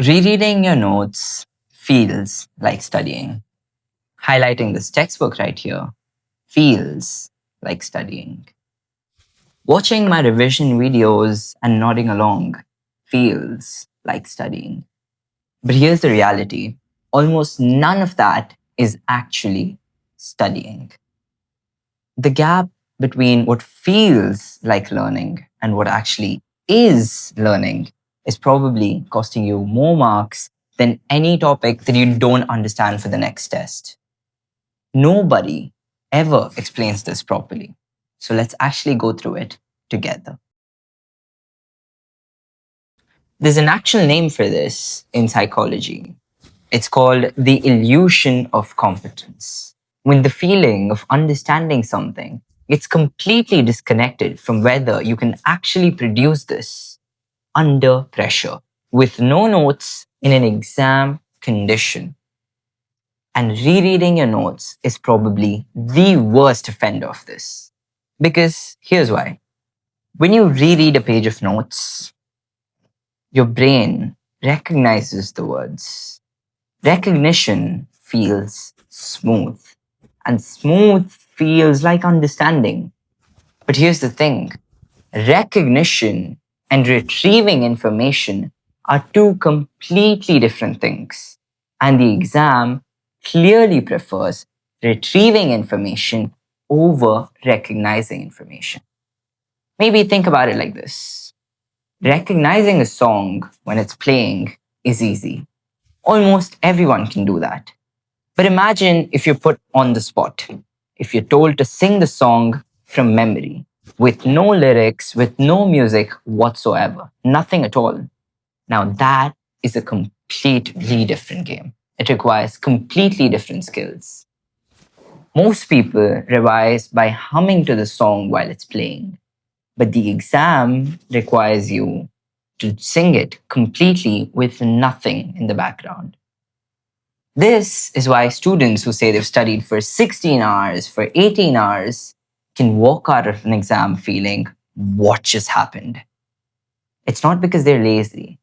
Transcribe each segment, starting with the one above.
Rereading your notes feels like studying. Highlighting this textbook right here feels like studying. Watching my revision videos and nodding along feels like studying. But here's the reality, almost none of that is actually studying. The gap between what feels like learning and what actually is learning is probably costing you more marks than any topic that you don't understand for the next test. Nobody ever explains this properly. So let's actually go through it together. There's an actual name for this in psychology. It's called the illusion of competence. When the feeling of understanding something gets completely disconnected from whether you can actually produce this under pressure with no notes in an exam condition. And rereading your notes is probably the worst offender of this. Because here's why. When you reread a page of notes, your brain recognizes the words. Recognition feels smooth, and smooth feels like understanding. But here's the thing, recognition and retrieving information are two completely different things. And the exam clearly prefers retrieving information over recognizing information. Maybe think about it like this. Recognizing a song when it's playing is easy. Almost everyone can do that. But imagine if you're put on the spot, if you're told to sing the song from memory, with no lyrics, with no music whatsoever, nothing at all. Now that is a completely different game. It requires completely different skills. Most people revise by humming to the song while it's playing, but the exam requires you to sing it completely with nothing in the background. This is why students who say they've studied for 16 hours, for 18 hours, can walk out of an exam feeling, what just happened? It's not because they're lazy,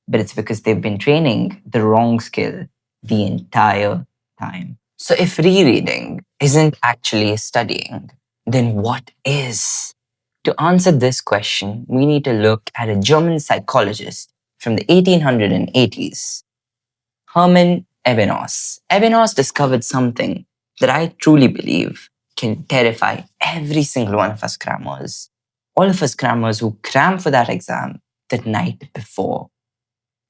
but it's because they've been training the wrong skill the entire time. So if rereading isn't actually studying, then what is? To answer this question, we need to look at a German psychologist from the 1880s, Hermann Ebenhaus. Ebenhaus discovered something that I truly believe can terrify every single one of us crammers. All of us crammers who cram for that exam the night before.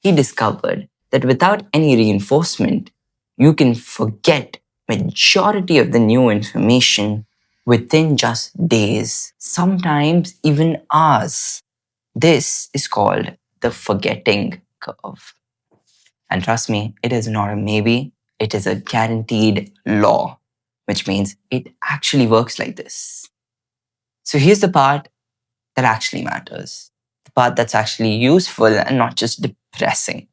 He discovered that without any reinforcement, you can forget majority of the new information within just days, sometimes even hours. This is called the forgetting curve. And trust me, it is not a maybe, it is a guaranteed law, which means it actually works like this. So here's the part that actually matters, the part that's actually useful and not just depressing.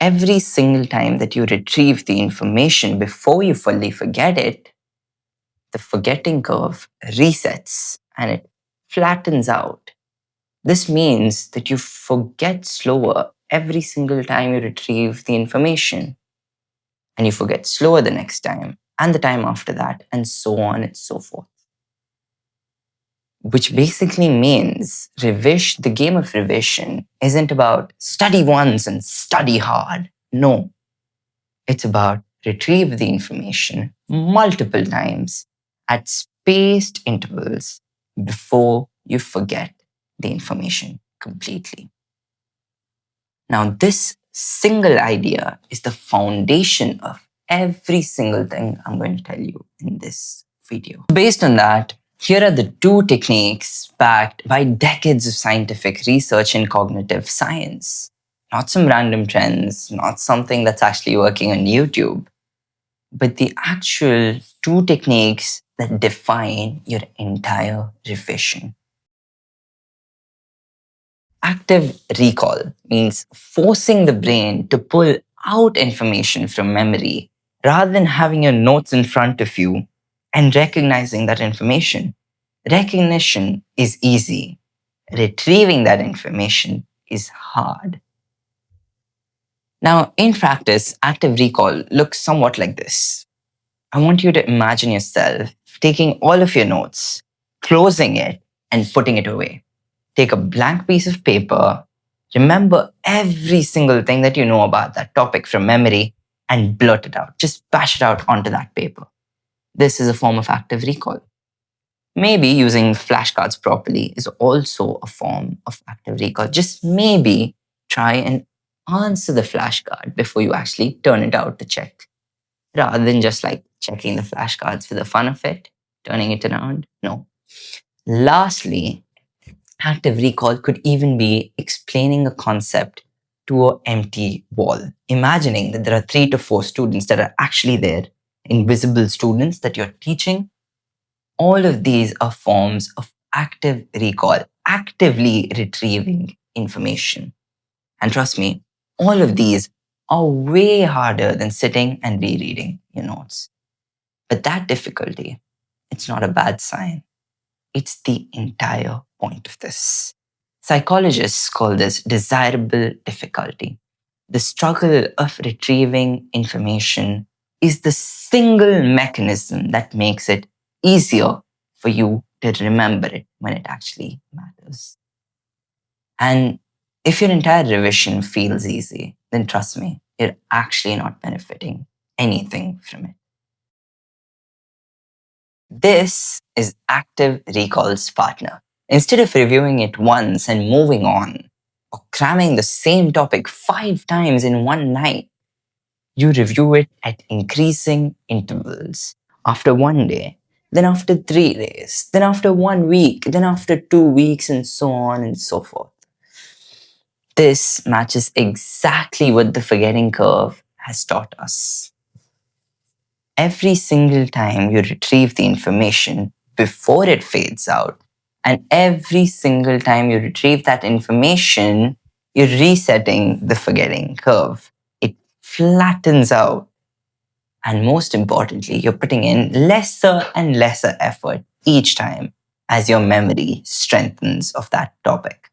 Every single time that you retrieve the information before you fully forget it, the forgetting curve resets and it flattens out. This means that you forget slower every single time you retrieve the information. And you forget slower the next time, and the time after that, and so on and so forth. Which basically means the game of revision isn't about study once and study hard. No, it's about retrieve the information multiple times at spaced intervals before you forget the information completely. Now, this single idea is the foundation of every single thing I'm going to tell you in this video. Based on that, here are the two techniques backed by decades of scientific research in cognitive science. Not some random trends, not something that's actually working on YouTube, but the actual two techniques that define your entire revision. Active recall means forcing the brain to pull out information from memory rather than having your notes in front of you and recognizing that information. Recognition is easy. Retrieving that information is hard. Now, in practice, active recall looks somewhat like this. I want you to imagine yourself taking all of your notes, closing it, and putting it away. Take a blank piece of paper, remember every single thing that you know about that topic from memory, and blurt it out. Just bash it out onto that paper. This is a form of active recall. Maybe using flashcards properly is also a form of active recall. Just maybe try and answer the flashcard before you actually turn it out to check, rather than just like checking the flashcards for the fun of it, turning it around. No. Lastly, active recall could even be explaining a concept to an empty wall. Imagining that there are 3 to 4 students that are actually there, invisible students that you're teaching. All of these are forms of active recall, actively retrieving information. And trust me, all of these are way harder than sitting and rereading your notes. But that difficulty, it's not a bad sign. It's the entire point of this. Psychologists call this desirable difficulty. The struggle of retrieving information is the single mechanism that makes it easier for you to remember it when it actually matters. And if your entire revision feels easy, then trust me, you're actually not benefiting anything from it. This is active recall's partner. Instead of reviewing it once and moving on, or cramming the same topic 5 times in one night, you review it at increasing intervals. After one day, then after 3 days, then after 1 week, then after 2 weeks, and so on and so forth. This matches exactly what the forgetting curve has taught us. Every single time you retrieve the information before it fades out, and every single time you retrieve that information, you're resetting the forgetting curve. It flattens out. And most importantly, you're putting in lesser and lesser effort each time as your memory strengthens of that topic.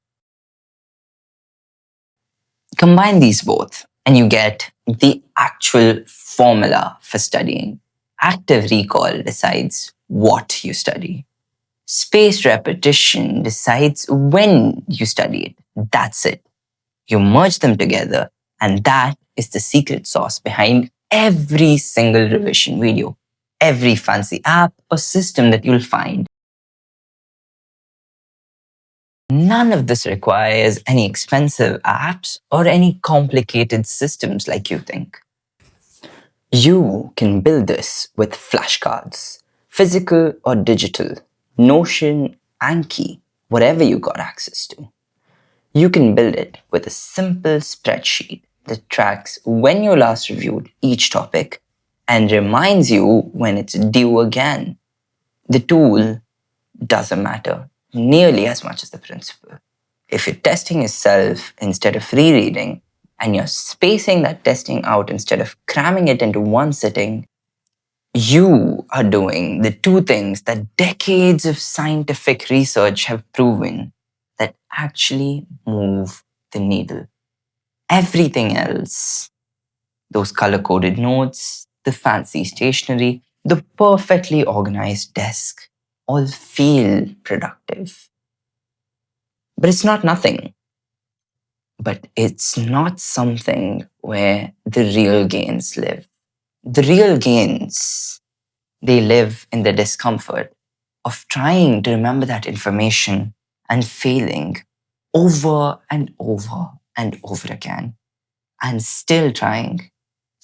Combine these both, and you get the actual formula for studying. Active recall decides what you study. Spaced repetition decides when you study it. That's it. You merge them together, and that is the secret sauce behind every single revision video, every fancy app or system that you'll find. None of this requires any expensive apps or any complicated systems like you think. You can build this with flashcards, physical or digital, Notion, Anki, whatever you got access to. You can build it with a simple spreadsheet that tracks when you last reviewed each topic and reminds you when it's due again. The tool doesn't matter nearly as much as the principle. If you're testing yourself instead of rereading, and you're spacing that testing out instead of cramming it into one sitting, you are doing the 2 things that decades of scientific research have proven that actually move the needle. Everything else, those color-coded notes, the fancy stationery, the perfectly organized desk, all feel productive. But it's not nothing. But it's not something where the real gains live. The real gains, they live in the discomfort of trying to remember that information and failing over and over and over again, and still trying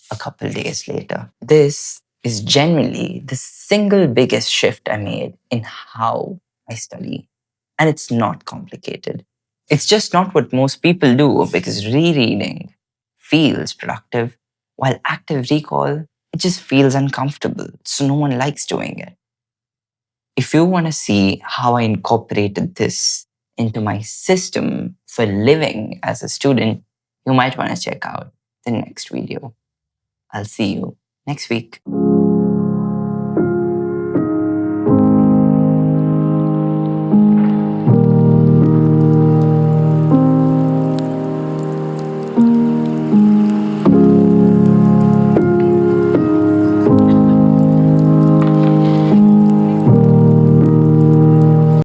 a couple days later. This is generally the single biggest shift I made in how I study. And it's not complicated. It's just not what most people do, because rereading feels productive, while active recall, it just feels uncomfortable. So no one likes doing it. If you want to see how I incorporated this into my system for living as a student, you might want to check out the next video. I'll see you next week.